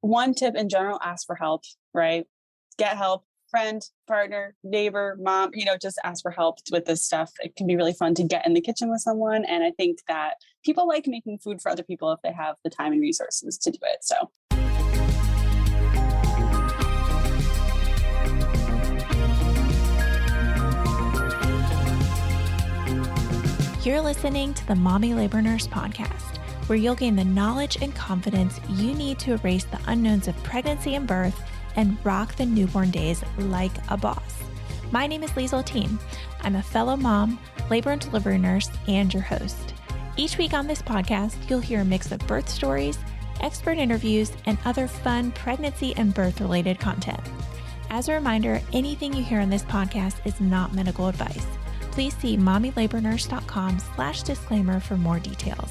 one tip in general, ask for help, right? Get help, friend, partner, neighbor, mom, just ask for help with this stuff. It can be really fun to get in the kitchen with someone. And I think that people like making food for other people if they have the time and resources to do it. So. You're listening to the Mommy Labor Nurse podcast, where you'll gain the knowledge and confidence you need to erase the unknowns of pregnancy and birth and rock the newborn days like a boss. My name is Liesl Teen. I'm a fellow mom, labor and delivery nurse, and your host. Each week on this podcast, you'll hear a mix of birth stories, expert interviews, and other fun pregnancy and birth-related content. As a reminder, anything you hear on this podcast is not medical advice. Please see mommylabornurse.com/disclaimer for more details.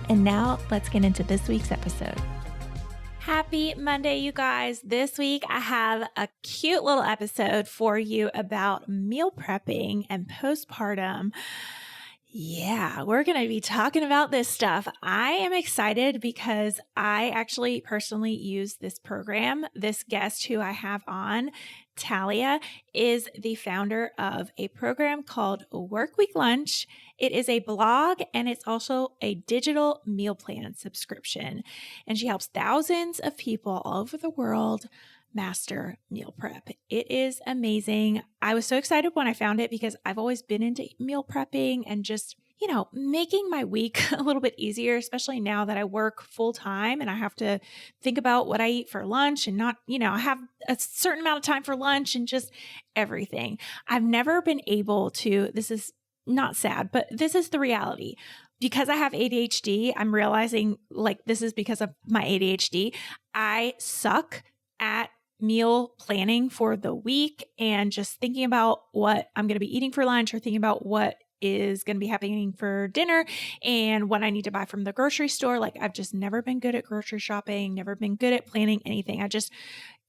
And now let's get into this week's episode. Happy Monday, you guys. This week I have a cute little episode for you about meal prepping and postpartum. Yeah, we're going to be talking about this stuff. I am excited because I actually personally use this program. This guest who I have on, Talia, is the founder of a program called Workweek Lunch. It is a blog and it's also a digital meal plan subscription. And she helps thousands of people all over the world master meal prep. It is amazing. I was so excited when I found it because I've always been into meal prepping and just, making my week a little bit easier, especially now that I work full time and I have to think about what I eat for lunch and not, I have a certain amount of time for lunch and just everything. I've never been able to, this is not sad, but this is the reality. Because I have ADHD, I'm realizing this is because of my ADHD. I suck at meal planning for the week and just thinking about what I'm going to be eating for lunch or thinking about what is going to be happening for dinner and what I need to buy from the grocery store. I've just never been good at grocery shopping, never been good at planning anything. I just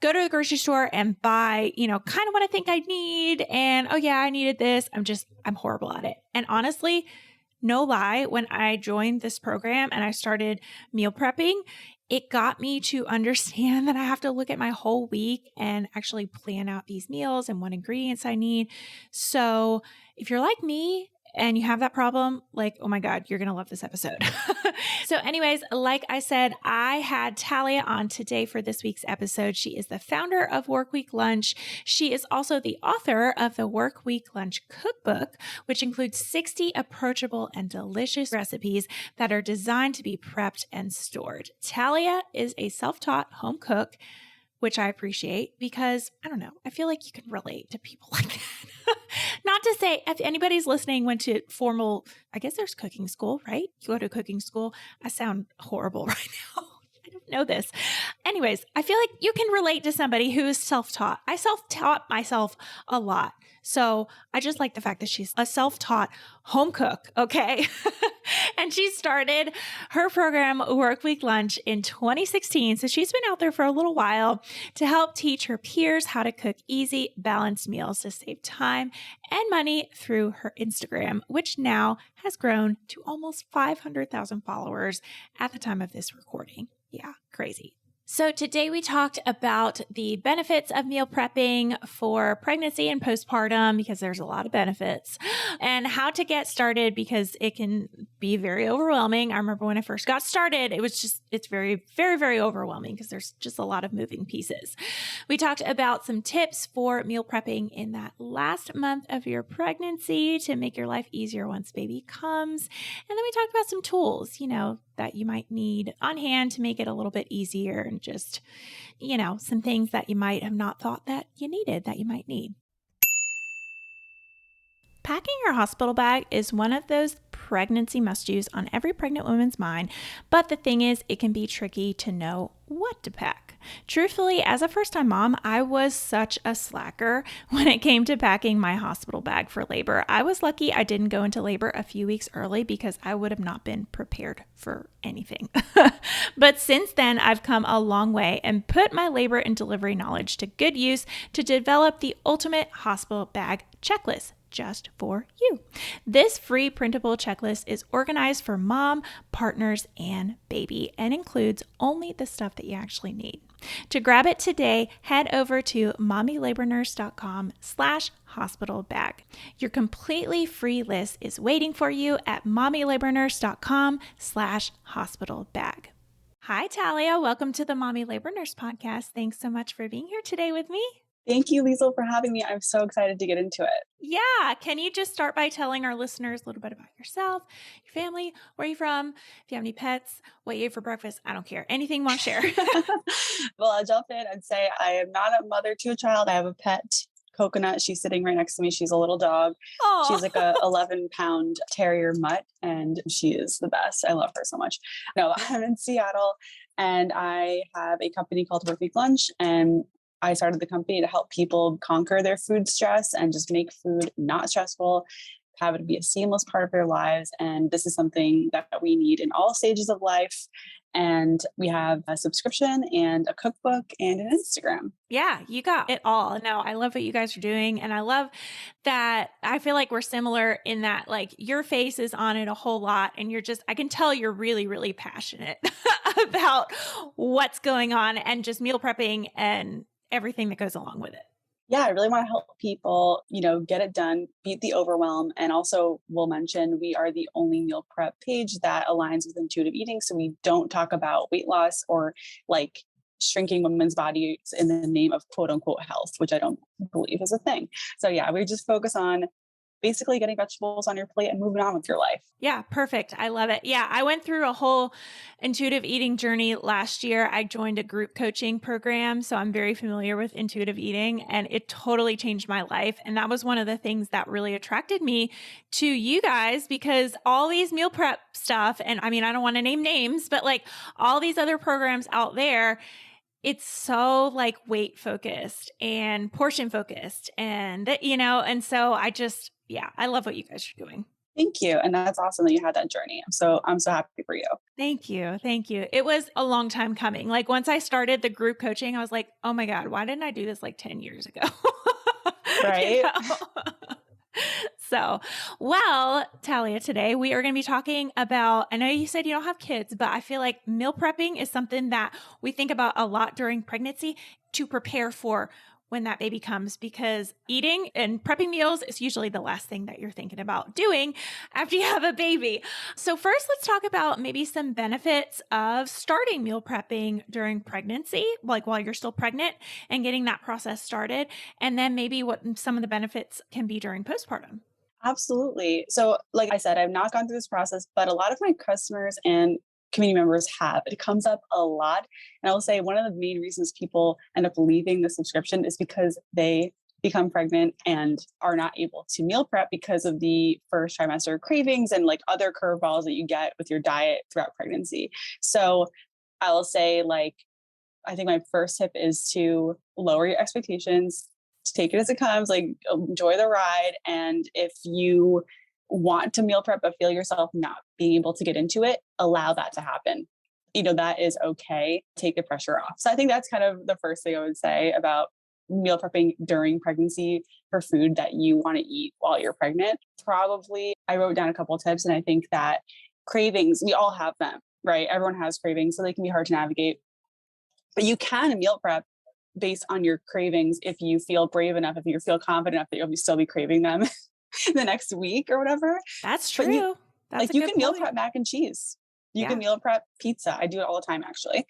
go to the grocery store and buy, kind of what I think I need. And, oh yeah, I needed this. I'm horrible at it. And honestly, no lie, when I joined this program and I started meal prepping, it got me to understand that I have to look at my whole week and actually plan out these meals and what ingredients I need. So if you're like me and you have that problem, oh my God, you're going to love this episode. So anyways, like I said, I had Talia on today for this week's episode. She is the founder of Workweek Lunch. She is also the author of the Workweek Lunch Cookbook, which includes 60 approachable and delicious recipes that are designed to be prepped and stored. Talia is a self-taught home cook, which I appreciate because, I don't know, I feel like you can relate to people like that. Not to say, if anybody's listening, went to formal, I guess there's cooking school, right? You go to cooking school. I sound horrible right now. I don't know this. Anyways, I feel like you can relate to somebody who is self-taught. I self-taught myself a lot. So I just like the fact that she's a self-taught home cook, okay? And she started her program, Workweek Lunch, in 2016. So she's been out there for a little while to help teach her peers how to cook easy, balanced meals to save time and money through her Instagram, which now has grown to almost 500,000 followers at the time of this recording. Yeah, crazy. So today we talked about the benefits of meal prepping for pregnancy and postpartum, because there's a lot of benefits, and how to get started because it can be very overwhelming. I remember when I first got started, it's very, very, very overwhelming because there's just a lot of moving pieces. We talked about some tips for meal prepping in that last month of your pregnancy to make your life easier once baby comes. And then we talked about some tools, that you might need on hand to make it a little bit easier, and just, some things that you might have not thought that you needed that you might need. Packing your hospital bag is one of those pregnancy must-dos on every pregnant woman's mind, but the thing is, it can be tricky to know what to pack. Truthfully, as a first-time mom, I was such a slacker when it came to packing my hospital bag for labor. I was lucky I didn't go into labor a few weeks early because I would have not been prepared for anything. But since then, I've come a long way and put my labor and delivery knowledge to good use to develop the ultimate hospital bag checklist. just for you. This free printable checklist is organized for mom, partners, and baby and includes only the stuff that you actually need. To grab it today, head over to mommylabornurse.com/hospital bag. Your completely free list is waiting for you at mommylabornurse.com/hospital bag. Hi, Talia. Welcome to the Mommy Labor Nurse podcast. Thanks so much for being here today with me. Thank you, Liesl, for having me. I'm so excited to get into it. Yeah. Can you just start by telling our listeners a little bit about yourself, your family, where you're from, if you have any pets, what you ate for breakfast? I don't care. Anything you want to share. Well, I'll jump in and say I am not a mother to a child. I have a pet, Coconut. She's sitting right next to me. She's a little dog. Aw. She's like a 11-pound terrier mutt, and she is the best. I love her so much. No, I'm in Seattle, and I have a company called Workweek Lunch, and I started the company to help people conquer their food stress and just make food not stressful, have it be a seamless part of their lives. And this is something that we need in all stages of life. And we have a subscription and a cookbook and an Instagram. Yeah, you got it all. No, I love what you guys are doing. And I love that I feel like we're similar in that like your face is on it a whole lot. And I can tell you're really, really passionate about what's going on and just meal prepping and everything that goes along with it. Yeah, I really want to help people, get it done, beat the overwhelm. And also we'll mention we are the only meal prep page that aligns with intuitive eating. So we don't talk about weight loss or like shrinking women's bodies in the name of quote unquote health, which I don't believe is a thing. So yeah, we just focus on basically getting vegetables on your plate and moving on with your life. Yeah, perfect. I love it. Yeah, I went through a whole intuitive eating journey last year. I joined a group coaching program, so I'm very familiar with intuitive eating, and it totally changed my life. And that was one of the things that really attracted me to you guys, because all these meal prep stuff, and I mean, I don't want to name names, but like all these other programs out there, it's so like weight focused and portion focused and and so I love what you guys are doing. Thank you. And that's awesome that you had that journey. I'm so happy for you. Thank you. Thank you. It was a long time coming. Like once I started the group coaching, I was like, oh my God, why didn't I do this like 10 years ago? Right. So, well, Talia, today we are going to be talking about, I know you said you don't have kids, but I feel like meal prepping is something that we think about a lot during pregnancy to prepare for when that baby comes, because eating and prepping meals is usually the last thing that you're thinking about doing after you have a baby. So first, let's talk about maybe some benefits of starting meal prepping during pregnancy, like while you're still pregnant and getting that process started. And then maybe what some of the benefits can be during postpartum. Absolutely. So like I said, I've not gone through this process, but a lot of my customers and community members have. It comes up a lot. And I will say one of the main reasons people end up leaving the subscription is because they become pregnant and are not able to meal prep because of the first trimester cravings and like other curveballs that you get with your diet throughout pregnancy. So I will say I think my first tip is to lower your expectations, to take it as it comes, like enjoy the ride. And if you want to meal prep but feel yourself not being able to get into it, allow that to happen. That is okay. Take the pressure off. So I think that's kind of the first thing I would say about meal prepping during pregnancy for food that you want to eat while you're pregnant. Probably I wrote down a couple of tips, and I think that cravings, we all have them, right? Everyone has cravings, so they can be hard to navigate. But you can meal prep based on your cravings if you feel brave enough, if you feel confident enough that you'll still be craving them the next week or whatever. That's true. You can meal prep mac and cheese. You can meal prep pizza. I do it all the time, actually.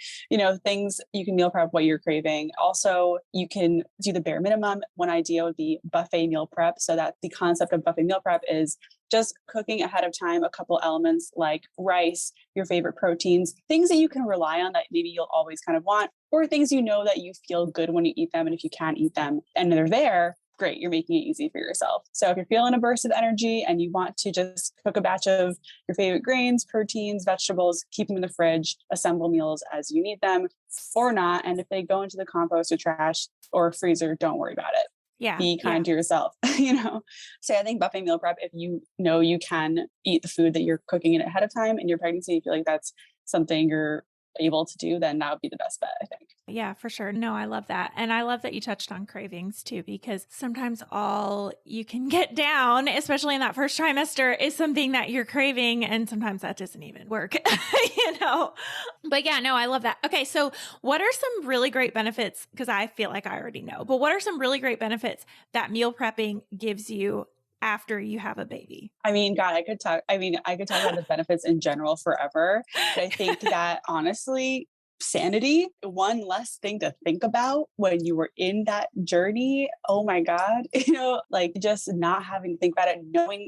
Things you can meal prep what you're craving. Also, you can do the bare minimum. One idea would be buffet meal prep. So that the concept of buffet meal prep is just cooking ahead of time a couple elements like rice, your favorite proteins, things that you can rely on that maybe you'll always kind of want, or things that you feel good when you eat them. And if you can't eat them and they're there, great, you're making it easy for yourself. So if you're feeling a burst of energy and you want to just cook a batch of your favorite grains, proteins, vegetables, keep them in the fridge, assemble meals as you need them or not. And if they go into the compost or trash or freezer, don't worry about it. Yeah. Be kind to yourself, So I think buffet meal prep, if you know you can eat the food that you're cooking in ahead of time in your pregnancy, you feel like that's something you're able to do, then that would be the best bet, I think. Yeah, for sure. No, I love that. And I love that you touched on cravings too, because sometimes all you can get down, especially in that first trimester, is something that you're craving. And sometimes that doesn't even work, But yeah, no, I love that. Okay. So what are some really great benefits? Because I feel like I already know, but what are some really great benefits that meal prepping gives you after you have a baby? I mean, God, I could talk about the benefits in general forever. But I think that honestly, sanity, one less thing to think about when you were in that journey. Oh my God, like just not having to think about it,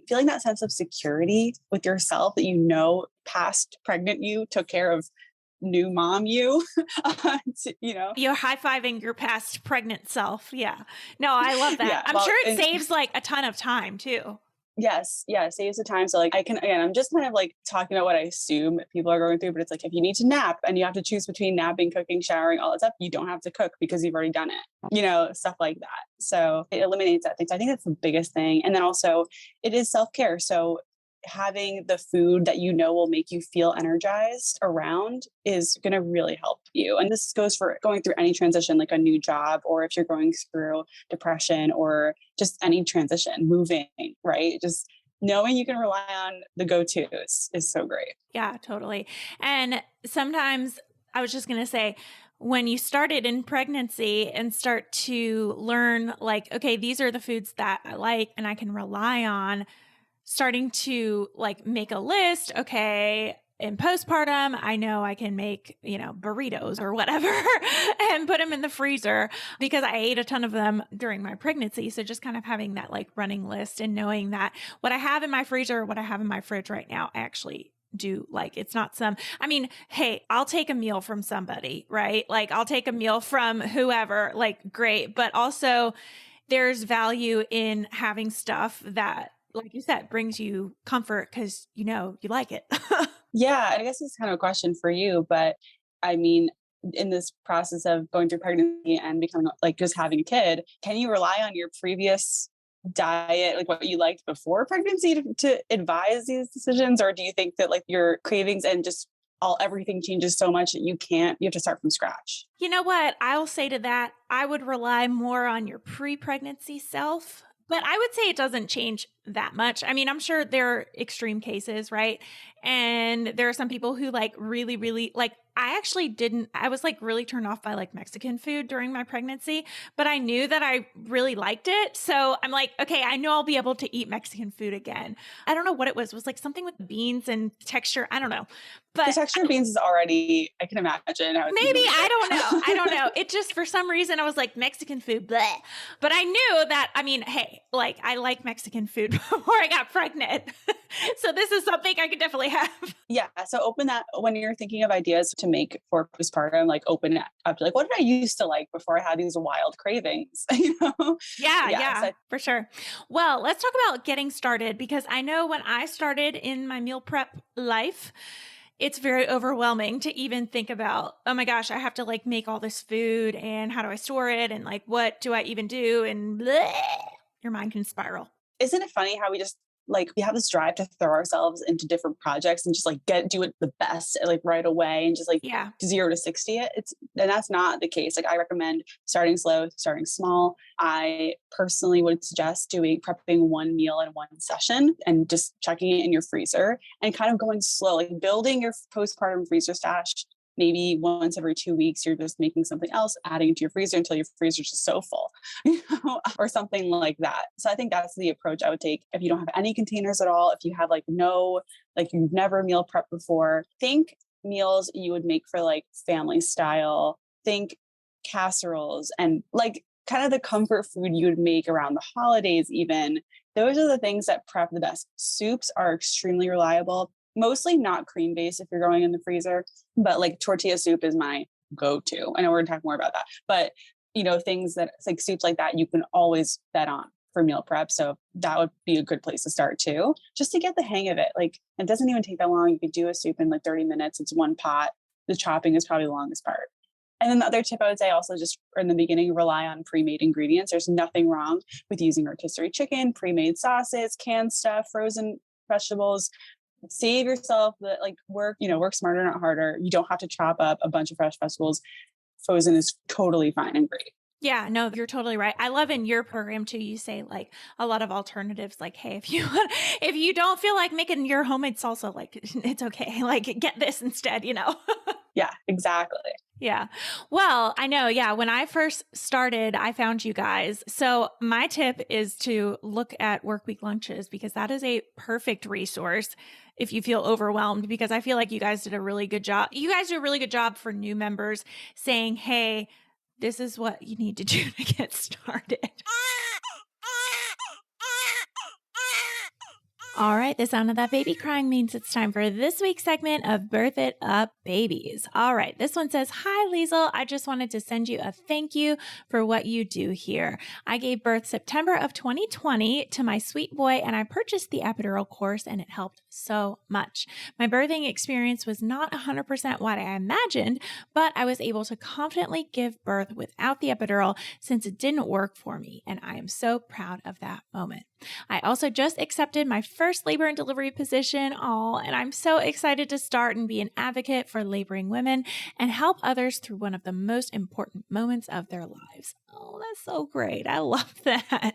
feeling that sense of security with yourself that past pregnant you took care of new mom you, You're high-fiving your past pregnant self. Yeah. No, I love that. Yeah, I'm sure it saves like a ton of time too. Yes. Yeah. It saves the time. So like I'm just kind of like talking about what I assume people are going through, but it's like, if you need to nap and you have to choose between napping, cooking, showering, all that stuff, you don't have to cook because you've already done it, stuff like that. So it eliminates that thing. So I think that's the biggest thing. And then also it is self-care. So having the food that will make you feel energized around is going to really help you. And this goes for going through any transition, like a new job, or if you're going through depression or just any transition, moving, right? Just knowing you can rely on the go-tos is so great. Yeah, totally. And sometimes I was just going to say, when you started in pregnancy and start to learn like, okay, these are the foods that I like and I can rely on, starting to like make a list. Okay. In postpartum, I know I can make, burritos or whatever and put them in the freezer because I ate a ton of them during my pregnancy. So just kind of having that like running list and knowing that what I have in my freezer, what I have in my fridge right now, I actually do like. It's not hey, I'll take a meal from somebody, right? Like I'll take a meal from whoever, like great. But also there's value in having stuff that, like you said, brings you comfort because you like it. Yeah. And I guess it's kind of a question for you, but I mean, in this process of going through pregnancy and becoming like just having a kid, can you rely on your previous diet, like what you liked before pregnancy to advise these decisions? Or do you think that like your cravings and just everything changes so much that you have to start from scratch? You know what? I'll say to that, I would rely more on your pre-pregnancy self. But I would say it doesn't change that much. I mean, I'm sure there are extreme cases, right? And there are some people who like really, really like, I was like really turned off by like Mexican food during my pregnancy, but I knew that I really liked it. So I'm like, okay, I know I'll be able to eat Mexican food again. I don't know what it was. It was like something with beans and texture. I don't know. But the texture of beans is already, I can imagine how it's maybe, I don't know. I don't know. It just, for some reason, I was like Mexican food, bleh. But I knew that, I mean, hey, like I like Mexican food before I got pregnant. So this is something I could definitely have. Yeah. So open that when you're thinking of ideas to make for postpartum, like open it up to like, what did I used to like before I had these wild cravings? Yeah, So for sure. Well, let's talk about getting started because I know when I started in my meal prep life, it's very overwhelming to even think about, oh my gosh, I have to like make all this food and how do I store it? And like, what do I even do? And bleh, your mind can spiral. Isn't it funny how we just like, we have this drive to throw ourselves into different projects and just like do it the best like right away and just like 0 to 60 it. And that's not the case. Like I recommend starting slow, starting small. I personally would suggest prepping one meal in one session and just checking it in your freezer and kind of going slow, like building your postpartum freezer stash. Maybe once every 2 weeks, you're just making something else, adding it to your freezer until your freezer is just so full, or something like that. So I think that's the approach I would take. If you don't have any containers at all, if you have you've never meal prepped before, think meals you would make for like family style, think casseroles and like kind of the comfort food you would make around the holidays even. Those are the things that prep the best. Soups are extremely reliable. Mostly not cream-based if you're going in the freezer, but like tortilla soup is my go-to. I know we're going to talk more about that, but things that like soups like that, you can always bet on for meal prep. So that would be a good place to start too, just to get the hang of it. Like it doesn't even take that long. You could do a soup in like 30 minutes. It's one pot. The chopping is probably the longest part. And then the other tip I would say also just in the beginning, rely on pre-made ingredients. There's nothing wrong with using rotisserie chicken, pre-made sauces, canned stuff, frozen vegetables. Save yourself the like work smarter, not harder. You don't have to chop up a bunch of fresh vegetables. Frozen is totally fine and great. Yeah, no, you're totally right. I love in your program too, you say like a lot of alternatives, like, hey, if you don't feel like making your homemade salsa, like it's okay. Like get this instead, Yeah, exactly. Yeah. Well, I know. Yeah. When I first started, I found you guys. So my tip is to look at Workweek lunches because that is a perfect resource if you feel overwhelmed, because I feel like you guys did a really good job. You guys do a really good job for new members saying, hey, this is what you need to do to get started. All right, the sound of that baby crying means it's time for this week's segment of Birth It Up Babies. All right, this one says, hi, Liesl. I just wanted to send you a thank you for what you do here. I gave birth September of 2020 to my sweet boy, and I purchased the epidural course, and it helped so much. My birthing experience was not 100% what I imagined, but I was able to confidently give birth without the epidural since it didn't work for me, and I am so proud of that moment. I also just accepted my first labor and delivery position, and I'm so excited to start and be an advocate for laboring women and help others through one of the most important moments of their lives. Oh, that's so great. I love that.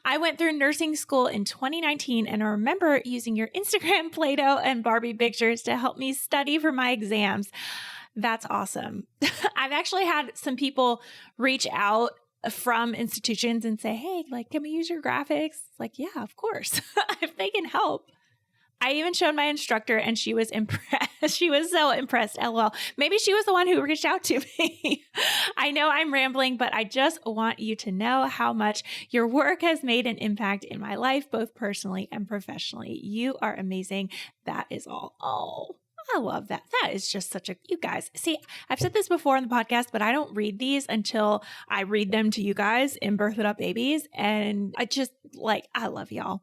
I went through nursing school in 2019 and I remember using your Instagram Play-Doh and Barbie pictures to help me study for my exams. That's awesome. I've actually had some people reach out from institutions and say, hey, like, can we use your graphics? Like, yeah, of course, if they can help. I even showed my instructor and she was impressed. She was so impressed. LOL. Maybe she was the one who reached out to me. I know I'm rambling, but I just want you to know how much your work has made an impact in my life, both personally and professionally. You are amazing. That is all. Oh, I love that. That is just you guys. See, I've said this before on the podcast, but I don't read these until I read them to you guys in Birth It Up Babies. And I love y'all.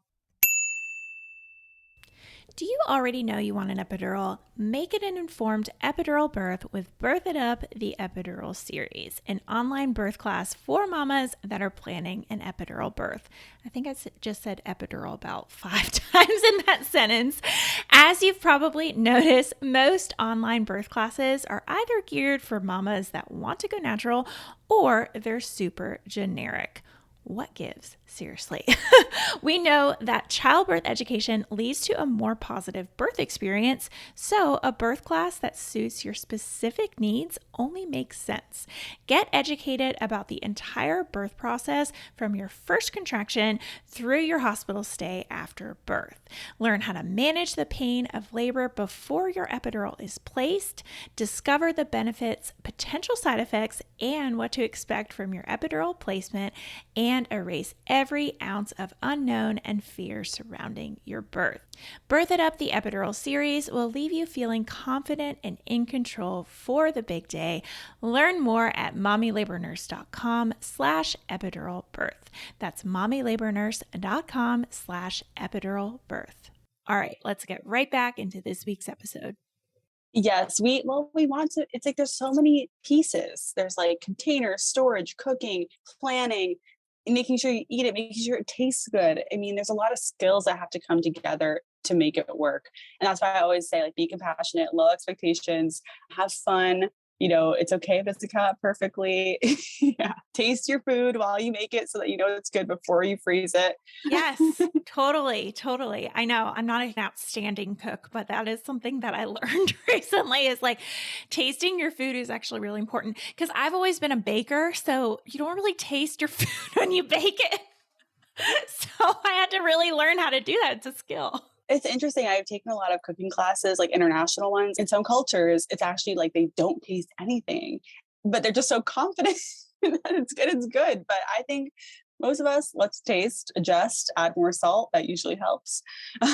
Do you already know you want an epidural? Make it an informed epidural birth with Birth It Up, the Epidural Series, an online birth class for mamas that are planning an epidural birth. I think I just said epidural about 5 times in that sentence. As you've probably noticed, most online birth classes are either geared for mamas that want to go natural or they're super generic. What gives? Seriously. We know that childbirth education leads to a more positive birth experience, so a birth class that suits your specific needs only makes sense. Get educated about the entire birth process from your first contraction through your hospital stay after birth. Learn how to manage the pain of labor before your epidural is placed, discover the benefits, potential side effects, and what to expect from your epidural placement, and erase every ounce of unknown and fear surrounding your birth. Birth It Up, the Epidural Series will leave you feeling confident and in control for the big day. Learn more at mommylabornurse.com/epidural birth. That's mommylabornurse.com/epidural birth. All right, let's get right back into this week's episode. Yes, we want to, it's like there's so many pieces. There's like containers, storage, cooking, planning, making sure you eat it, making sure it tastes good. I mean, there's a lot of skills that have to come together to make it work. And that's why I always say, like, be compassionate, low expectations, have fun. It's okay if it doesn't come out perfectly. Yeah. Taste your food while you make it so that you know it's good before you freeze it. Yes, totally. Totally. I know I'm not an outstanding cook, but that is something that I learned recently is like tasting your food is actually really important because I've always been a baker. So you don't really taste your food when you bake it. So I had to really learn how to do that. It's a skill. It's interesting. I've taken a lot of cooking classes, like international ones. In some cultures, it's actually like they don't taste anything, but they're just so confident that it's good. It's good. But I think most of us, let's taste, adjust, add more salt. That usually helps.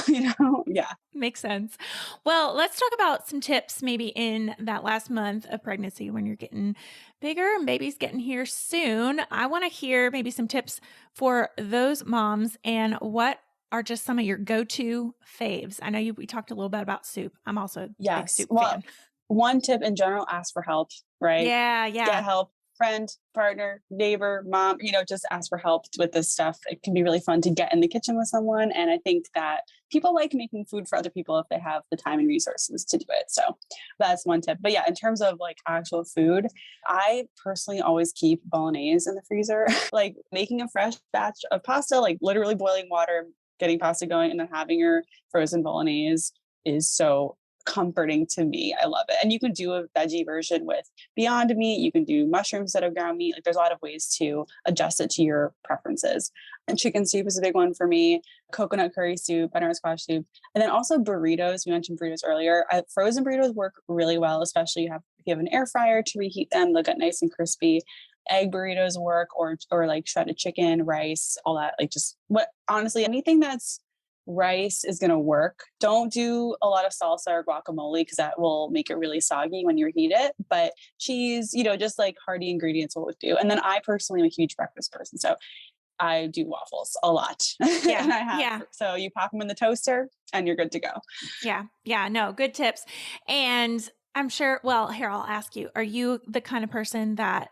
Yeah. Makes sense. Well, let's talk about some tips maybe in that last month of pregnancy when you're getting bigger and baby's getting here soon. I want to hear maybe some tips for those moms and what are just some of your go-to faves. I know we talked a little bit about soup. I'm also a big soup fan. One tip in general, ask for help, right? Yeah. Get help. friend, partner, neighbor, mom, just ask for help with this stuff. It can be really fun to get in the kitchen with someone. And I think that people like making food for other people if they have the time and resources to do it. So that's one tip. But yeah, in terms of like actual food, I personally always keep bolognese in the freezer. Like making a fresh batch of pasta, like literally boiling water, getting pasta going, and then having your frozen bolognese is so comforting to me. I love it. And you can do a veggie version with Beyond Meat. You can do mushrooms instead of ground meat. Like there's a lot of ways to adjust it to your preferences. And chicken soup is a big one for me. Coconut curry soup, butternut squash soup, and then also burritos. We mentioned burritos earlier. Frozen burritos work really well, especially if you have an air fryer to reheat them. They'll get nice and crispy. Egg burritos work, or like shredded chicken, rice, all that. Like just honestly, anything that's rice is going to work. Don't do a lot of salsa or guacamole because that will make it really soggy when you reheat it. But cheese, just like hearty ingredients will do. And then I personally am a huge breakfast person. So I do waffles a lot. Yeah. And I have, so you pop them in the toaster and you're good to go. Yeah. Yeah. No, good tips. And I'm sure, well, here, I'll ask you, are you the kind of person that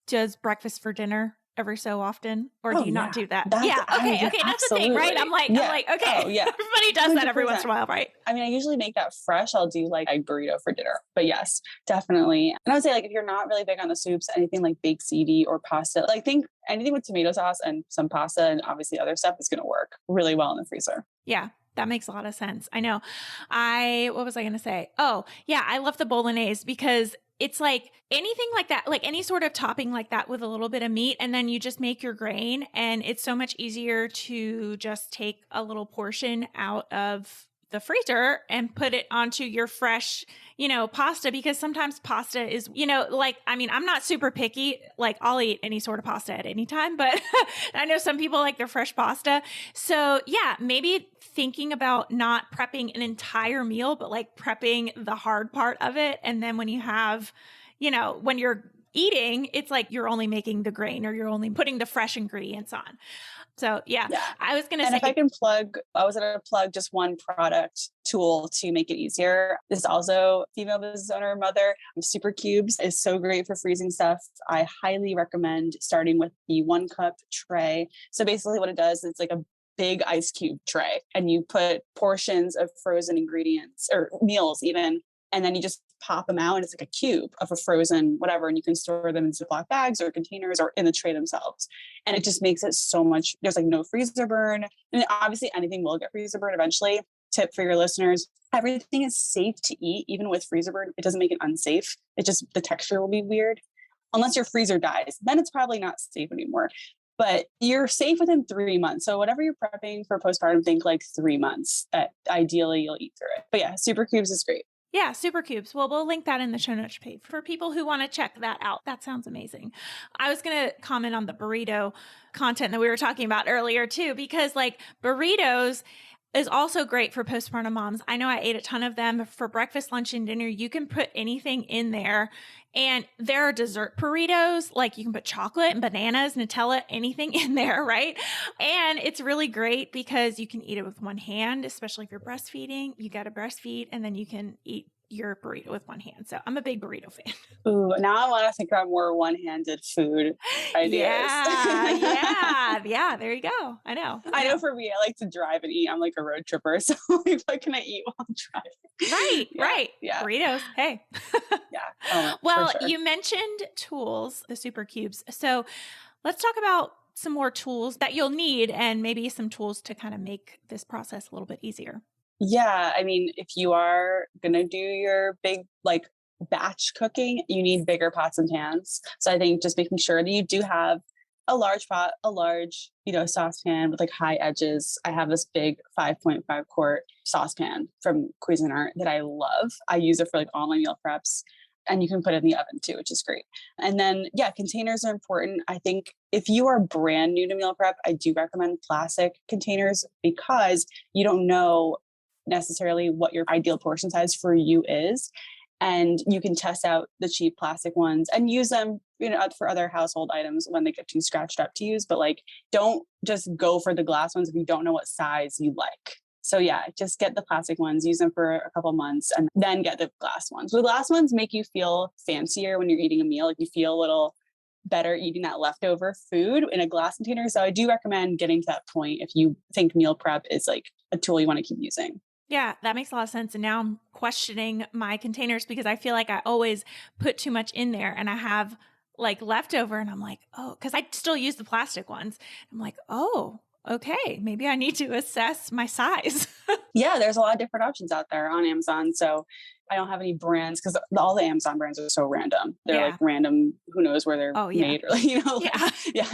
does breakfast for dinner every so often, or do you not do that? Okay. That's the thing, right? I'm like, okay. Oh, yeah. Everybody does 100%. That every once in a while, right? I mean, I usually make that fresh. I'll do like a burrito for dinner, but yes, definitely. And I would say like, if you're not really big on the soups, anything like baked ziti or pasta, like think anything with tomato sauce and some pasta and obviously other stuff is going to work really well in the freezer. Yeah. That makes a lot of sense. I know. What was I going to say? Oh, yeah. I love the bolognese because it's like anything like that, like any sort of topping like that with a little bit of meat, and then you just make your grain, and it's so much easier to just take a little portion out of the freezer and put it onto your fresh, pasta, because sometimes pasta is, I'm not super picky. Like I'll eat any sort of pasta at any time, but I know some people like their fresh pasta. So yeah, maybe thinking about not prepping an entire meal, but like prepping the hard part of it. And then when you have, when you're eating, it's like you're only making the grain or you're only putting the fresh ingredients on. So yeah. I was going to say, if I can I was going to plug just one product tool to make it easier. This is also female business owner, mother. Super Cubes is so great for freezing stuff. I highly recommend starting with the 1 cup tray. So basically what it does, it's like a big ice cube tray, and you put portions of frozen ingredients or meals even, and then you just pop them out and it's like a cube of a frozen whatever, and you can store them in Ziploc bags or containers or in the tray themselves. And it just makes it so much, there's like no freezer burn. And obviously anything will get freezer burn eventually. Tip for your listeners, everything is safe to eat, even with freezer burn. It doesn't make it unsafe. It just, the texture will be weird. Unless your freezer dies, then it's probably not safe anymore. But you're safe within 3 months. So whatever you're prepping for postpartum, think like 3 months that ideally you'll eat through it. But yeah, Super Cubes is great. Yeah, Super Cubes. Well, we'll link that in the show notes page for people who want to check that out. That sounds amazing. I was going to comment on the burrito content that we were talking about earlier too, because like burritos is also great for postpartum moms. I know I ate a ton of them for breakfast, lunch, and dinner. You can put anything in there. And there are dessert burritos, like you can put chocolate and bananas, Nutella, anything in there, right? And it's really great because you can eat it with one hand, especially if you're breastfeeding. You got to breastfeed, and then you can eat your burrito with one hand. So I'm a big burrito fan. Ooh, now I want to think about more one-handed food ideas. Yeah. There you go. I know for me, I like to drive and eat. I'm like a road tripper. So like, what can I eat while I'm driving? Right. Yeah. Burritos. Hey. Yeah. Well, sure. You mentioned tools, the Super Cubes. So let's talk about some more tools that you'll need, and maybe some tools to kind of make this process a little bit easier. Yeah. I mean, if you are going to do your big, like batch cooking, you need bigger pots and pans. So I think just making sure that you do have a large pot, a large, saucepan with like high edges. I have this big 5.5 quart saucepan from Cuisinart that I love. I use it for like all my meal preps, and you can put it in the oven too, which is great. And then, containers are important. I think if you are brand new to meal prep, I do recommend plastic containers because you don't know necessarily what your ideal portion size for you is. And you can test out the cheap plastic ones and use them, for other household items when they get too scratched up to use. But like, don't just go for the glass ones if you don't know what size you like. So just get the plastic ones, use them for a couple months, and then get the glass ones. The glass ones make you feel fancier when you're eating a meal. Like you feel a little better eating that leftover food in a glass container. So I do recommend getting to that point if you think meal prep is like a tool you want to keep using. Yeah, that makes a lot of sense. And now I'm questioning my containers because I feel like I always put too much in there and I have like leftover and I'm like, oh, because I still use the plastic ones. I'm like, oh, okay, maybe I need to assess my size. Yeah, there's a lot of different options out there on Amazon. So I don't have any brands because all the Amazon brands are so random. They're like random, who knows where they're made or,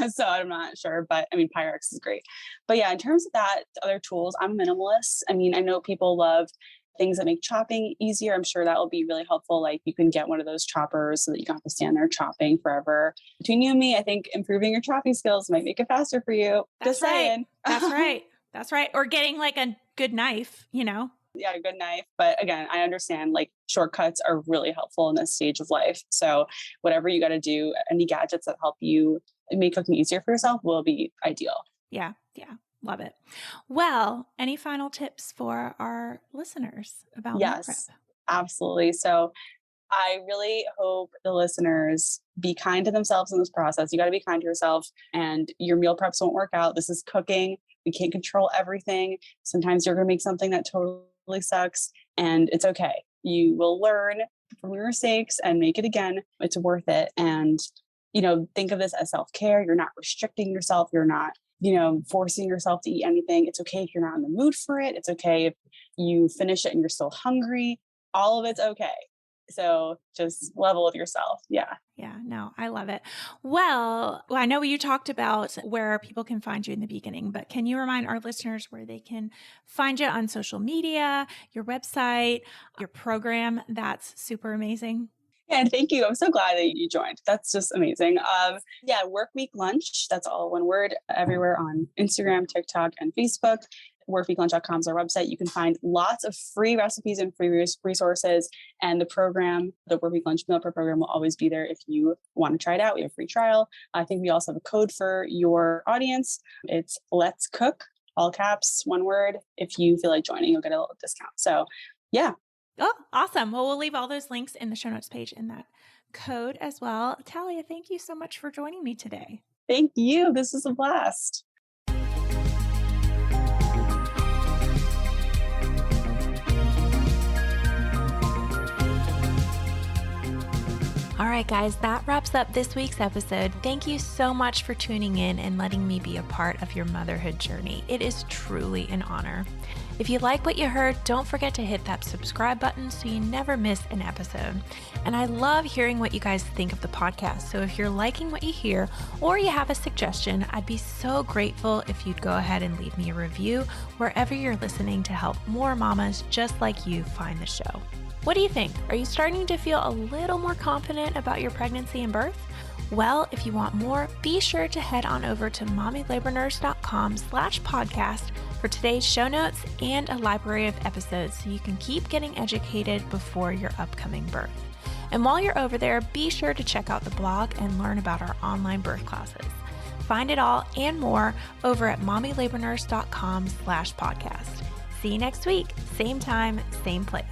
so I'm not sure, but I mean, Pyrex is great. But yeah, in terms of that, other tools, I'm minimalist. I mean, I know people love things that make chopping easier. I'm sure that will be really helpful. Like you can get one of those choppers so that you don't have to stand there chopping forever. Between you and me, I think improving your chopping skills might make it faster for you. That's Just right. saying. That's right. That's right. Or getting like a good knife, Yeah, a good knife. But again, I understand like shortcuts are really helpful in this stage of life. So whatever you got to do, any gadgets that help you make cooking easier for yourself will be ideal. Yeah. Yeah. Love it. Well, any final tips for our listeners about meal prep? Yes, absolutely. So I really hope the listeners be kind to themselves in this process. You got to be kind to yourself, and your meal preps won't work out. This is cooking. We can't control everything. Sometimes you're going to make something that totally sucks, and it's okay. You will learn from your mistakes and make it again. It's worth it. And, think of this as self-care. You're not restricting yourself. You're not, forcing yourself to eat anything. It's okay if you're not in the mood for it. It's okay if you finish it and you're still hungry. All of it's okay. So just level with yourself. Yeah. Yeah, no, I love it. Well, I know you talked about where people can find you in the beginning, but can you remind our listeners where they can find you on social media, your website, your program? That's super amazing. Yeah, and thank you. I'm so glad that you joined. That's just amazing. Workweek Lunch. That's all one word everywhere on Instagram, TikTok, and Facebook. Workweeklunch.com is our website. You can find lots of free recipes and free resources. And the program, the Workweek Lunch Meal Prep program, will always be there if you want to try it out. We have a free trial. I think we also have a code for your audience. It's Let's Cook, all caps, one word. If you feel like joining, you'll get a little discount. So yeah. Oh, awesome. Well, we'll leave all those links in the show notes page in that code as well. Talia, thank you so much for joining me today. Thank you. This is a blast. All right, guys, that wraps up this week's episode. Thank you so much for tuning in and letting me be a part of your motherhood journey. It is truly an honor. If you like what you heard, don't forget to hit that subscribe button so you never miss an episode. And I love hearing what you guys think of the podcast. So if you're liking what you hear or you have a suggestion, I'd be so grateful if you'd go ahead and leave me a review wherever you're listening to help more mamas just like you find the show. What do you think? Are you starting to feel a little more confident about your pregnancy and birth? Well, if you want more, be sure to head on over to mommylabornurse.com/podcast for today's show notes and a library of episodes so you can keep getting educated before your upcoming birth. And while you're over there, be sure to check out the blog and learn about our online birth classes. Find it all and more over at mommylabornurse.com/podcast. See you next week, same time, same place.